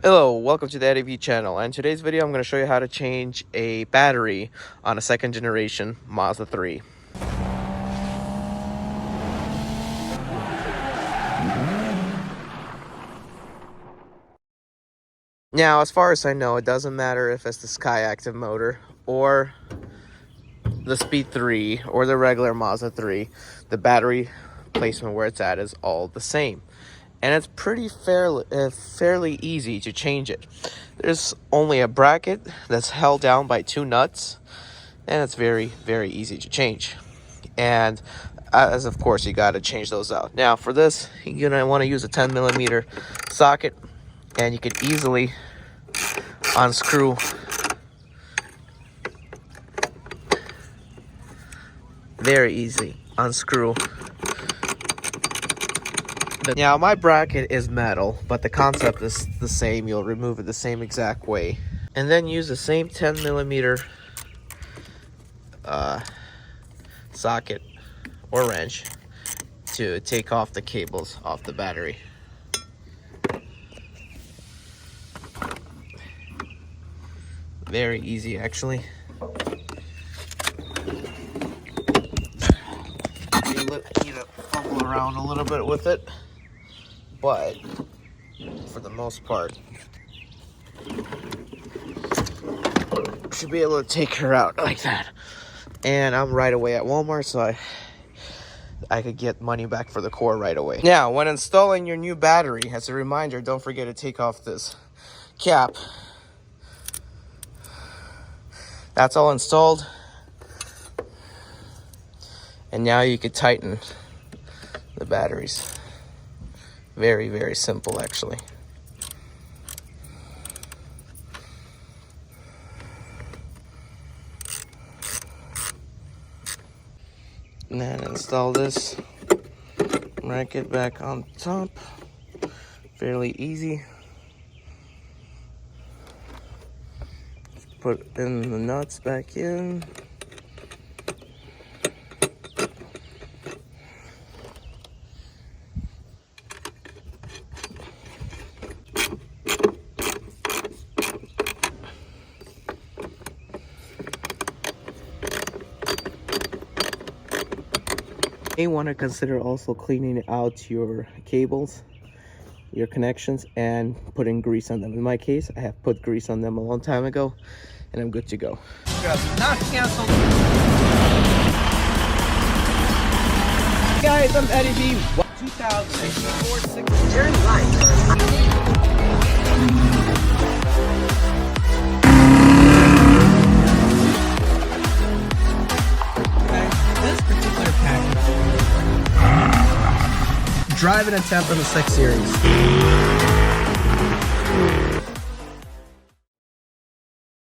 Hello, welcome to the EDV channel, and today's video I'm going to show you how to change a battery on a second generation Mazda 3. Now, as far as I know, it doesn't matter if it's the Skyactiv motor or the Speed 3 or the regular Mazda 3, the battery placement where it's at is all the same. And it's pretty fairly easy to change it. There's only a bracket that's held down by two nuts, and it's very easy to change. And as of course you got to change those out. Now for this, you're gonna want to use a 10mm socket, and you could easily unscrew unscrew. Now my bracket is metal, but the concept is the same. You'll remove it the same exact way, and then use the same 10mm socket or wrench to take off the cables off the battery. Very easy, actually. You need to fumble around a little bit with it, but for the most part, should be able to take her out like that. And I'm right away at Walmart, so I could get money back for the core right away. Now, when installing your new battery, as a reminder, don't forget to take off this cap. That's all installed. And now you could tighten the batteries. Very simple, actually. And then install this bracket back on top. Fairly easy. Put in the nuts back in. You may want to consider also cleaning out your cables, your connections, and putting grease on them. In my case, I have put grease on them a long time ago, and I'm good to go. Not canceled. Guys, I'm Eddie B. 2004 turn right. Driving a temp in the 6 Series.